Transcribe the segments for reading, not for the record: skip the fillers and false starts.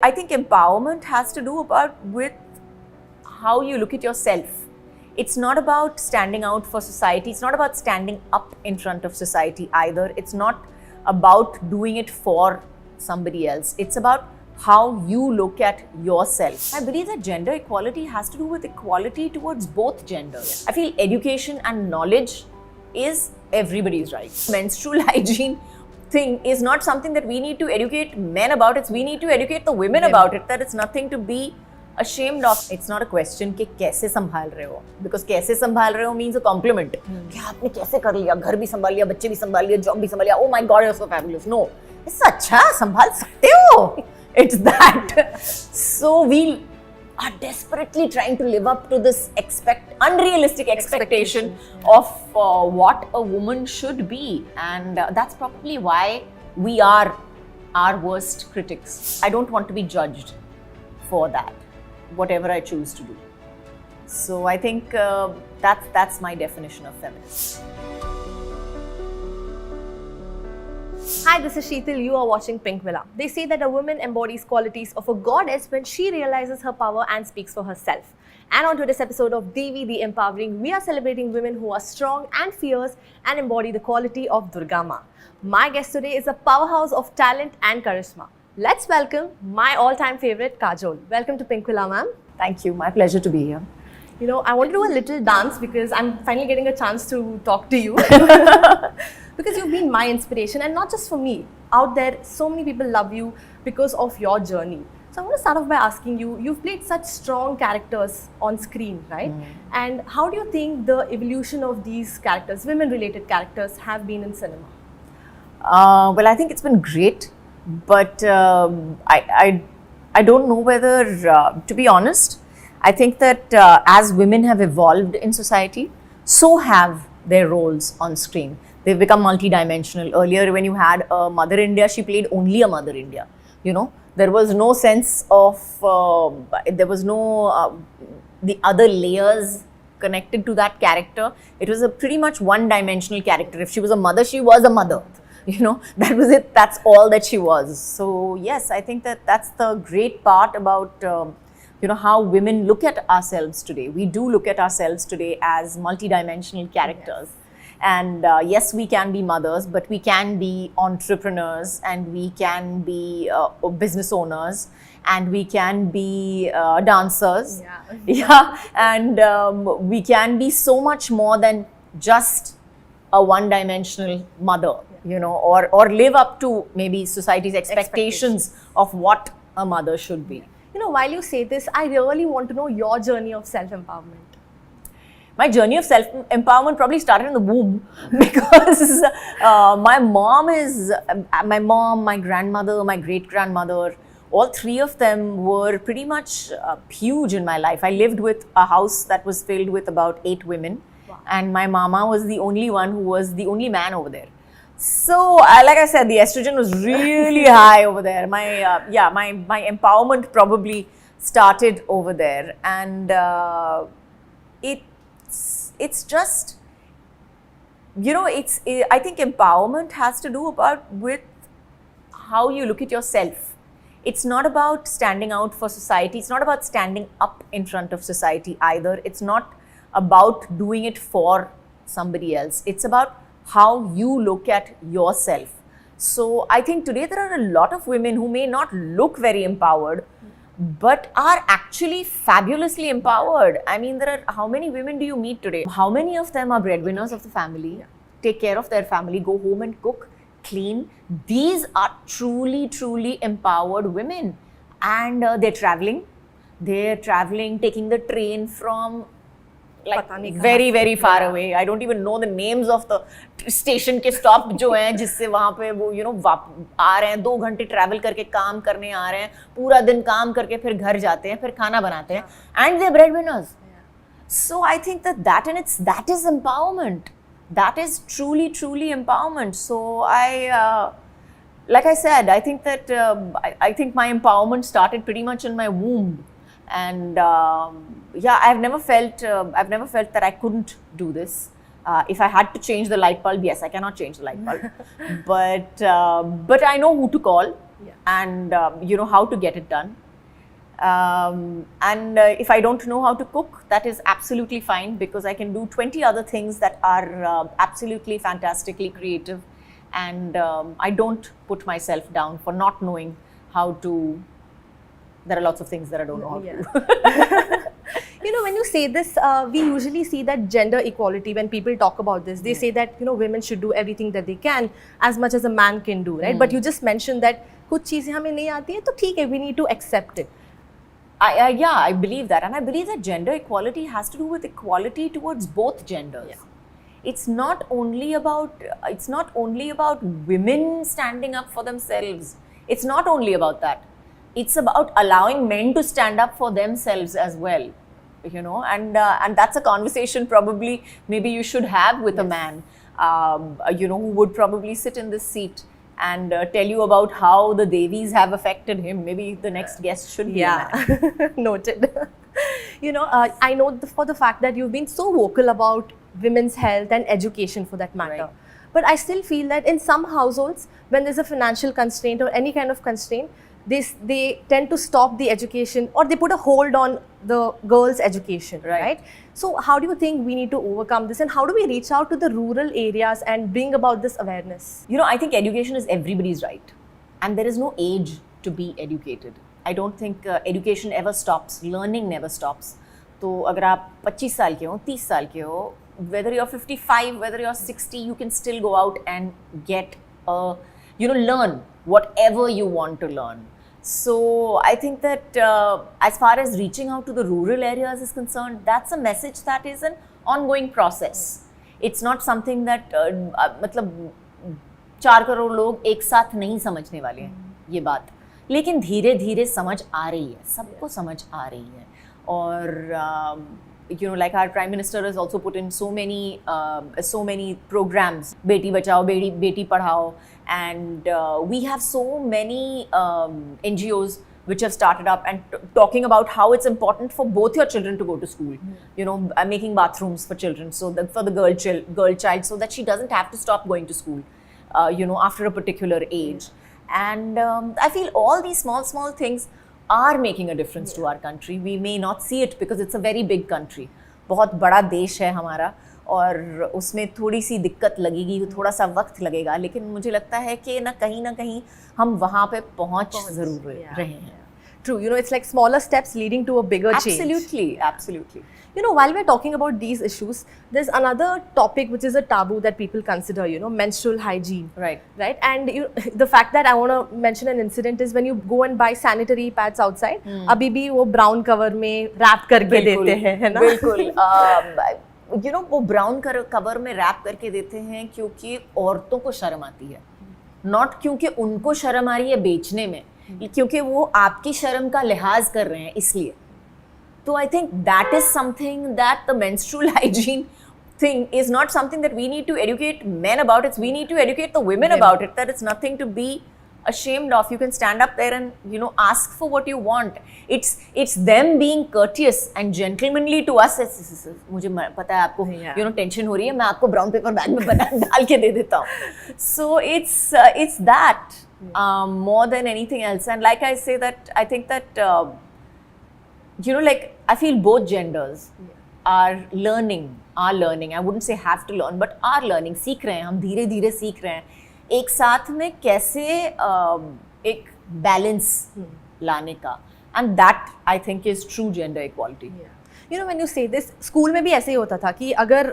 I think empowerment has to do with how you look at yourself. It's not about standing out for society. It's not about standing up in front of society either. It's not about doing it for somebody else. It's about how you look at yourself. I believe that gender equality has to do with equality towards both genders. I feel education and knowledge is everybody's right. Menstrual hygiene thing is not something that we need to educate men about. We need to educate the women about it, that it's nothing to be ashamed of. It's not a question कि कैसे संभाल रहे हो, because कैसे संभाल रहे हो means a compliment. कि आपने कैसे कर लिया, घर भी संभाल लिया, बच्चे भी संभाल लिया, जॉब भी संभाल लिया, oh my god, you're so fabulous. No, इससे अच्छा संभाल सकते हो. It's that. So we are desperately trying to live up to this unrealistic expectation of what a woman should be, and that's probably why we are our worst critics. I don't want to be judged for that, whatever I choose to do. So I think that's my definition of feminism. Hi, this is Sheetal. You are watching Pink Villa. They say that a woman embodies qualities of a goddess when she realizes her power and speaks for herself. And on today's episode of Devi, the Empowering, we are celebrating women who are strong and fierce and embody the quality of Durga Ma. My guest today is a powerhouse of talent and charisma. Let's welcome my all-time favorite, Kajol. Welcome to Pink Villa, ma'am. Thank you. My pleasure to be here. You know, I want to do a little dance because I'm finally getting a chance to talk to you. Because you've been my inspiration, and not just for me. Out there, so many people love you because of your journey. So I want to start off by asking you, you've played such strong characters on screen, right? And how do you think the evolution of these characters, women-related characters, have been in cinema? Well, I think it's been great, but I don't know whether, to be honest, I think that as women have evolved in society, so have their roles on screen. They've become multi-dimensional. Earlier, when you had a Mother India, she played only a Mother India. You know, there was no sense of, there was no the other layers connected to that character. It was a pretty much one-dimensional character. If she was a mother, she was a mother. You know, that was it. That's all that she was. So yes, I think that that's the great part about you know, how women look at ourselves today. We do look at ourselves today as multi-dimensional characters. Yes. And yes, we can be mothers, but we can be entrepreneurs, and we can be business owners, and we can be dancers. Yeah. And we can be so much more than just a one-dimensional mother, you know, or live up to maybe society's expectations of what a mother should be. You know, while you say this, I really want to know your journey of self-empowerment. My journey of self-empowerment probably started in the womb, because my mom, my grandmother, my great-grandmother, all three of them were pretty much huge in my life. I lived with a house that was filled with about 8 women. Wow. And my mama was the only one who was the only man over there. So, like I said, the estrogen was really high over there. My empowerment probably started over there, and it's just, you know, I think empowerment has to do with how you look at yourself. It's not about standing out for society. It's not about standing up in front of society either. It's not about doing it for somebody else. It's about how you look at yourself. So I think today there are a lot of women who may not look very empowered, but are actually fabulously empowered. I mean, how many women do you meet today? How many of them are breadwinners of the family, take care of their family, go home and cook, clean? These are truly, truly empowered women. And they're traveling, taking the train from like very, very far away. I don't even know the names of the station के stop जो हैं, जिससे वहाँ पे वो, you know, आ रहे हैं, 2 घंटे travel करके काम करने आ रहे हैं, पूरा दिन काम करके फिर घर जाते हैं, फिर खाना बनाते हैं, and they're breadwinners. So I think that is empowerment. That is truly, truly empowerment. So like I said, I think that I think my empowerment started pretty much in my womb. And yeah, I've never felt that I couldn't do this. If I had to change the light bulb, yes, I cannot change the light bulb. But I know who to call. and how to get it done. And if I don't know how to cook, that is absolutely fine, because I can do 20 other things that are absolutely fantastically creative, and I don't put myself down for not knowing how to. There are lots of things that I don't know how to do. When you say this, we usually see that gender equality, when people talk about this, they say that, women should do everything that they can as much as a man can do, right? But you just mentioned that कुछ चीजें हमें नहीं आती है, तो ठीक है, we need to accept it. I believe that, and I believe that gender equality has to do with equality towards both genders. It's not only about women standing up for themselves. It's not only about that. It's about allowing men to stand up for themselves as well, and that's a conversation probably maybe you should have with a man, who would probably sit in this seat and tell you about how the Devis have affected him. Maybe the next guest should be a man. Noted. I know for the fact that you've been so vocal about women's health and education for that matter. Right. But I still feel that in some households, when there's a financial constraint or any kind of constraint, they tend to stop the education, or they put a hold on the girls' education, right? So how do you think we need to overcome this, and how do we reach out to the rural areas and bring about this awareness? I think education is everybody's right, and there is no age to be educated. I don't think education ever stops, learning never stops. So agar aap 25 saal ke ho, 30 saal ke ho, whether you're 55, whether you're 60, you can still go out and get learn whatever you want to learn. So I think that as far as reaching out to the rural areas is concerned, that's a message that is an ongoing process. It's not something that मतलब 4 करोड़ लोग एक साथ नहीं समझने वाले हैं ये बात, लेकिन धीरे धीरे समझ आ रही है, सबको समझ आ रही है. और like our Prime Minister has also put in so many programs, Beti Bachao, Beti Padhao, and we have so many NGOs which have started up and talking about how it's important for both your children to go to school. Making bathrooms for children, so that for the girl child, so that she doesn't have to stop going to school, after a particular age. And I feel all these small things are making a difference to our country. We may not see it because it's a very big country. बहुत बड़ा देश है हमारा, और उसमें थोड़ी सी दिक्कत लगेगी, थोड़ा सा वक्त लगेगा, लेकिन मुझे लगता है कि ना कहीं हम वहाँ पे पहुँच ज़रूर रहे हैं. True, it's like smaller steps leading to a bigger change. Absolutely. While we're talking about these issues, there's another topic which is a taboo that people consider, menstrual hygiene. Right. And the fact that I want to mention an incident is when you go and buy sanitary pads outside, अभी भी वो brown cover में wrap करके देते हैं, है ना? बिल्कुल. वो brown cover में wrap करके देते हैं क्योंकि औरतों को शर्म आती है, not क्योंकि उनको शर्म आ रही है बेचने में, क्योंकि वो आपकी शर्म का लिहाज कर रहे हैं इसलिए. So I think that is something that the menstrual hygiene thing is not something that we need to educate men about. It's we need to educate the women about it, that it's nothing to be ashamed of. You can stand up there and ask for what you want. It's them being courteous and gentlemanly to us. मुझे पता है आपको tension हो रही है, मैं आपको brown paper bag में डाल के दे देता हूँ. So it's that more than anything else. And like I say that I think that I feel both genders are learning. I wouldn't say have to learn, but are learning. सीख रहे हैं, हम धीरे धीरे सीख रहे हैं एक साथ में कैसे एक balance लाने का. And that I think is true gender equality. When you say this, school में भी ऐसे ही होता था कि अगर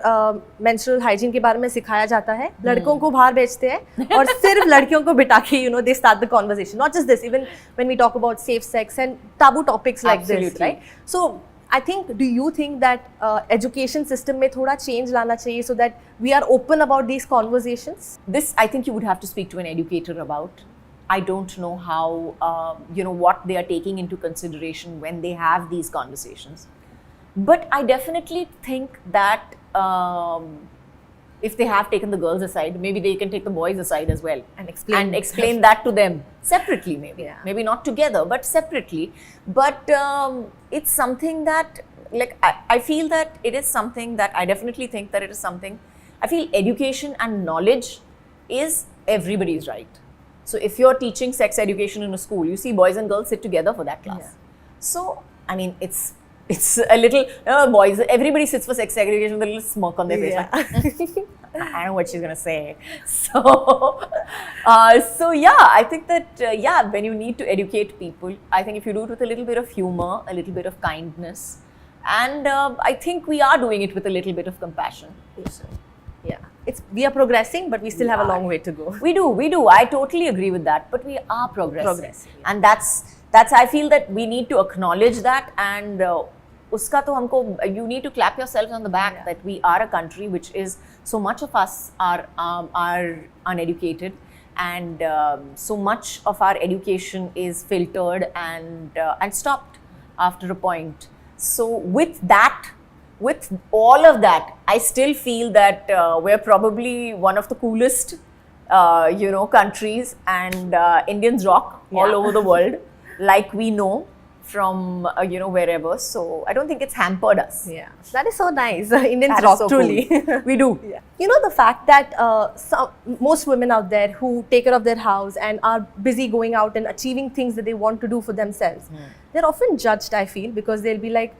menstrual hygiene के बारे में सिखाया जाता है, लड़कों को बाहर भेजते हैं और सिर्फ लड़कियों को बिठा के they start the conversation. Not just this, even when we talk about safe sex and taboo topics like this, right? So I think, do you think that education system में थोड़ा change लाना चाहिए so that we are open about these conversations? This I think you would have to speak to an educator about. I don't know how, what they are taking into consideration when they have these conversations. But I definitely think that if they have taken the girls aside, maybe they can take the boys aside as well and explain that to them separately, maybe. Yeah. Maybe not together, but separately. But it's something that, like, I feel that it is something that I definitely think that it is something. I feel education and knowledge is everybody's right. So if you're teaching sex education in a school, you see boys and girls sit together for that class. Yeah. So, I mean, it's a little, boys, everybody sits for sex segregation with a little smirk on their face. Yeah. Like, I know what she's going to say. So, yeah, I think that, when you need to educate people, I think if you do it with a little bit of humor, a little bit of kindness, and I think we are doing it with a little bit of compassion. So, Yeah, we are progressing, but we still have a long way to go. We do. I totally agree with that. But we are progressing. Yeah. And that's. I feel that we need to acknowledge that, and uska to humko, you need to clap yourselves on the back that we are a country which is, so much of us are uneducated, and so much of our education is filtered and stopped after a point. So with all of that, I still feel that we're probably one of the coolest, countries, and Indians rock all over the world, like we know from, wherever. So I don't think it's hampered us. Yeah, that is so nice. Indians That is rock, so truly. cool. We do. Yeah. You know, the fact that most women out there who take care of their house and are busy going out and achieving things that they want to do for themselves, they're often judged, I feel, because they're like,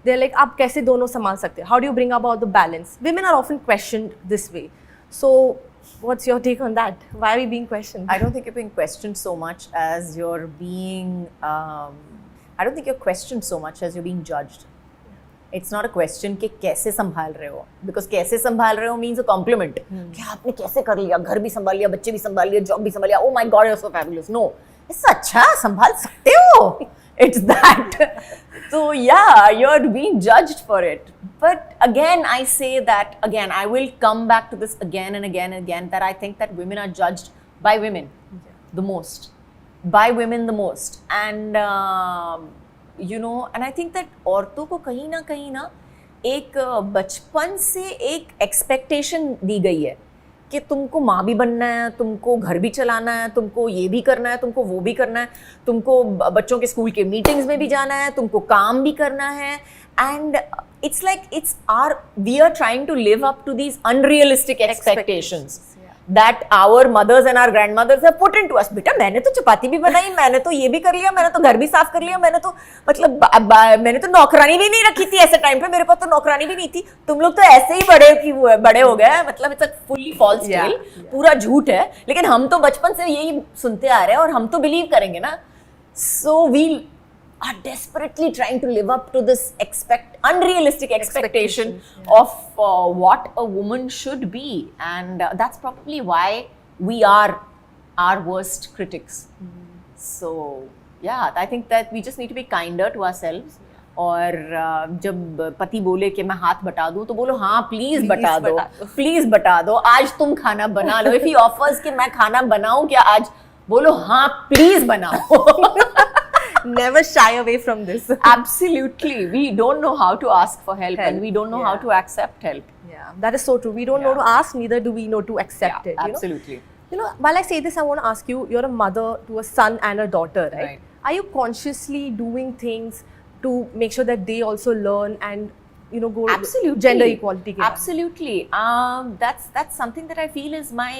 आप कैसे दोनों संभाल सकते हो? How do you bring about the balance? Women are often questioned this way. So, what's your take on that? Why are we being questioned? I don't think you're being questioned so much as you're being. I don't think you're questioned so much as you're being judged. It's not a question कि कैसे संभाल रहे हो, because कैसे संभाल रहे हो means a compliment. कि आपने कैसे कर लिया, घर भी संभाल लिया, बच्चे भी संभाल लिया, जॉब भी संभाल लिया. Oh my God, you're so fabulous. No, it's अच्छा संभाल सकते हो. It's that. So yeah, you're being judged for it. But again, I say that again. I will come back to this again and again and again. That I think that women are judged by women the most. By women the most, and and I think that औरतों को कहीं ना एक बचपन से एक expectation दी गई है कि तुमको माँ भी बनना है, तुमको घर भी चलाना है, तुमको ये भी करना है, तुमको वो भी करना है, तुमको बच्चों के स्कूल के मीटिंग्स में भी जाना है, तुमको काम भी करना है, and it's like we are trying to live up to these unrealistic expectations. That our mothers and our grandmothers have put into us. बेटा मैंने तो चपाती भी बनाई, मैंने तो ये भी कर लिया, मैंने तो घर भी साफ कर लिया, मैंने तो मतलब मैंने तो नौकरानी भी नहीं रखी थी ऐसे टाइम पे, मेरे पास तो नौकरानी भी नहीं थी, तुम लोग तो ऐसे ही बड़े हो गए, मतलब it's a fully false tale, पूरा झूठ है, लेकिन हम तो बचपन से यही सुनते आ रहे हैं और हम तो बिलीव करेंगे ना. So we are desperately trying to live up to this unrealistic expectation of what a woman should be, and that's probably why we are our worst critics. So yeah, I think that we just need to be kinder to ourselves. और जब पति बोले कि मैं हाथ बटा दूं तो बोलो हाँ प्लीज बटा दो, प्लीज बटा दो, आज तुम खाना बना लो. If he offers कि मैं खाना बनाऊं क्या आज, बोलो हाँ प्लीज बनाओ. Never shy away from this. Absolutely. We don't know how to ask for help, and we don't know how to accept help. Yeah, that is so true. We don't know to ask, neither do we know to accept it. Absolutely. You know, while I say this, I want to ask you, you're a mother to a son and a daughter, right? Are you consciously doing things to make sure that they also learn and, go Absolutely. Gender equality? Absolutely. That's something that I feel is my,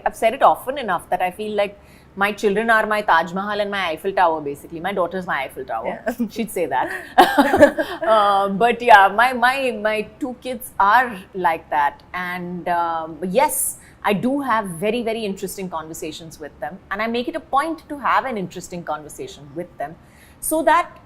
I've said it often enough that I feel like my children are my Taj Mahal and my Eiffel Tower, basically. My daughter's my Eiffel Tower. Yeah. She'd say that. But yeah, my two kids are like that. And yes, I do have very, very interesting conversations with them. And I make it a point to have an interesting conversation with them so that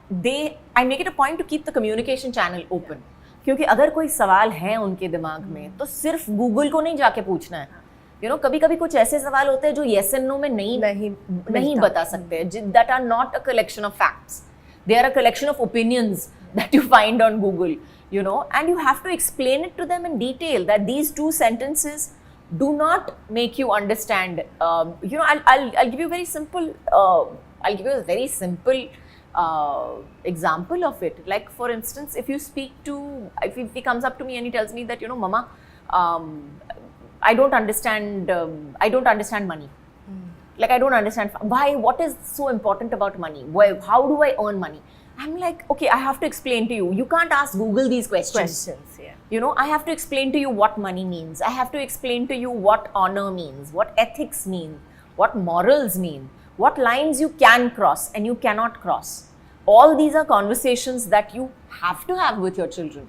I make it a point to keep the communication channel open. क्योंकि अगर कोई सवाल है उनके दिमाग में तो सिर्फ गूगल को नहीं जाके पूछना है. कभी-कभी कुछ ऐसे सवाल होते हैं जो yes and no में नहीं बता सकते, that are not a collection of facts. They are a collection of opinions that you find on Google, and you have to explain it to them in detail that these two sentences do not make you understand. I'll give you a very simple. I'll give you a very simple example of it. Like for instance, if he comes up to me and he tells me that Mama, I don't understand money. Like I don't understand why. What is so important about money? How do I earn money? I'm like, okay, I have to explain to you. You can't ask Google these questions. Yeah. I have to explain to you what money means. I have to explain to you what honor means, what ethics mean, what morals mean, what lines you can cross and you cannot cross. All these are conversations that you have to have with your children.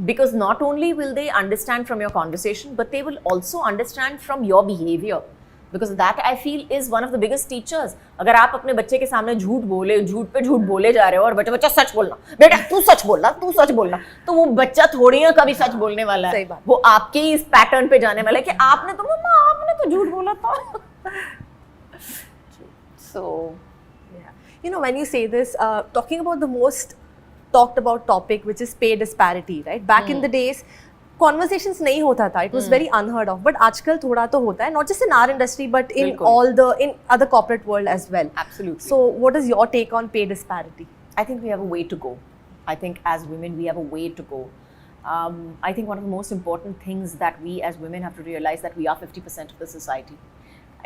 Because not only will they understand from your conversation, but they will also understand from your behavior. Because that I feel is one of the biggest teachers. अगर आप अपने बच्चे के सामने झूठ पे झूठ बोले जा रहे हो और बच्चा सच बोलना, बेटा तू सच बोलना, तो वो बच्चा थोड़ी ना कभी सच बोलने वाला है. वो आपके ही इस पैटर्न पे जाने वाला है कि आपने तो झूठ बोला था. So, yeah. You know, when you say this, talking about the most talked about topic, which is pay disparity, right? Back in the days, conversations nahi hota tha. It was very unheard of. But aajkal thoda to hota hai, not just in our industry, but in in other corporate world as well. Absolutely. So, what is your take on pay disparity? I think we have a way to go. I think as women, we have a way to go. I think one of the most important things that we as women have to realize that we are 50% of the society.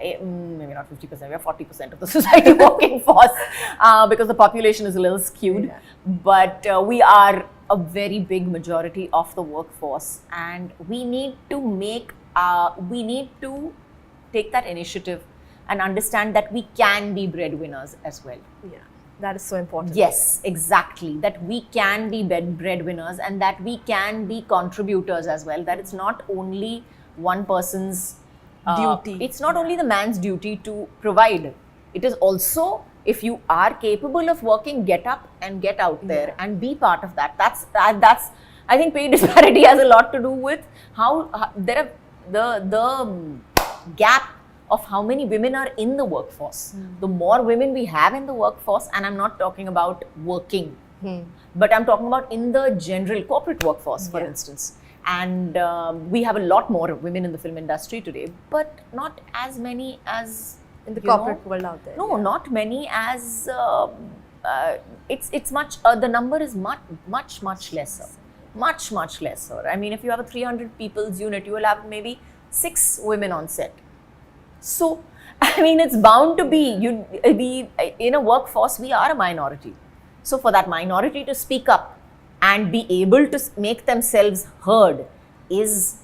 Maybe not 50%, we are 40% of the society working force because the population is a little skewed. Yeah. But we are a very big majority of the workforce, and we need to take that initiative and understand that we can be breadwinners as well. Yeah, that is so important. Yes, exactly. That we can be breadwinners and that we can be contributors as well. That it's not only one person's duty. It's not only the man's duty to provide. It is also, if you are capable of working, get up and get out there and be part of that. That's I think pay disparity has a lot to do with how there are the gap of how many women are in the workforce. The more women we have in the workforce, and I'm not talking about working, but I'm talking about in the general corporate workforce, for instance. And we have a lot more women in the film industry today, but not as many as in the corporate world out there. No, not many as it's much. The number is much lesser. Much lesser. I mean, if you have a 300 people's unit, you will have maybe 6 women on set. So, I mean, it's bound to be. We in a workforce, we are a minority. So, for that minority to speak up and be able to make themselves heard is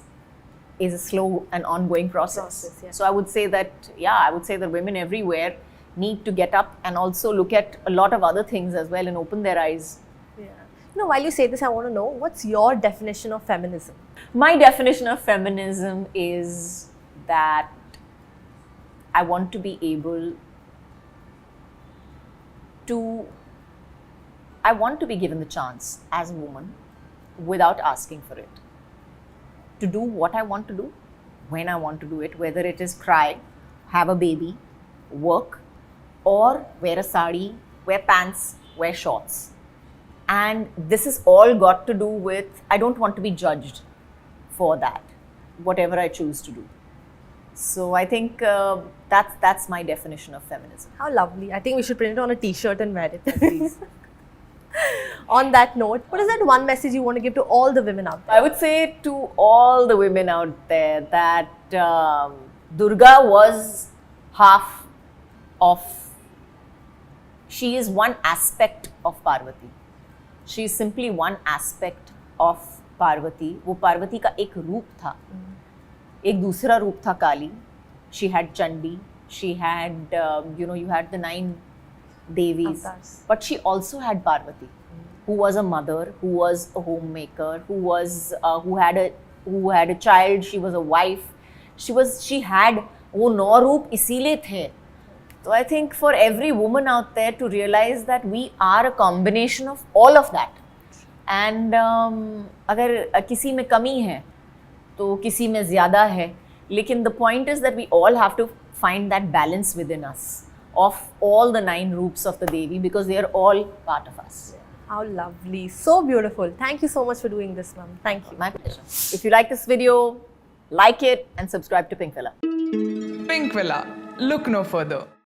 a slow and ongoing process. So I would say that, women everywhere need to get up and also look at a lot of other things as well and open their eyes. Yeah. You know, while you say this, I want to know, what's your definition of feminism? My definition of feminism is that I want to be able to I want to be given the chance as a woman without asking for it, to do what I want to do, when I want to do it, whether it is cry, have a baby, work, or wear a sari, wear pants, wear shorts. And this is all got to do with, I don't want to be judged for that, whatever I choose to do. So I think that's my definition of feminism. How lovely. I think we should print it on a t-shirt and wear it, please. On that note, what is that one message you want to give to all the women out there? I would say to all the women out there that Durga was half of, she is one aspect of Parvati. She is simply one aspect of Parvati. वो पार्वती का एक रूप था. एक दूसरा रूप था काली. She had Chandi. She had, you had the 9 Devis. But she also had Parvati, who was a mother, who was a homemaker, who had a child. She was a wife. She had वो 9 रूप इसीलिए थे. So I think for every woman out there to realize that we are a combination of all of that. And अगर किसी में कमी है तो किसी में ज़्यादा है. लेकिन the point is that we all have to find that balance within us of all the 9 roops of the Devi, because they are all part of us. How lovely. So beautiful. Thank you so much for doing this, ma'am. Thank you. My pleasure. If you like this video, like it and subscribe to Pink Villa. Pink Villa. Look no further.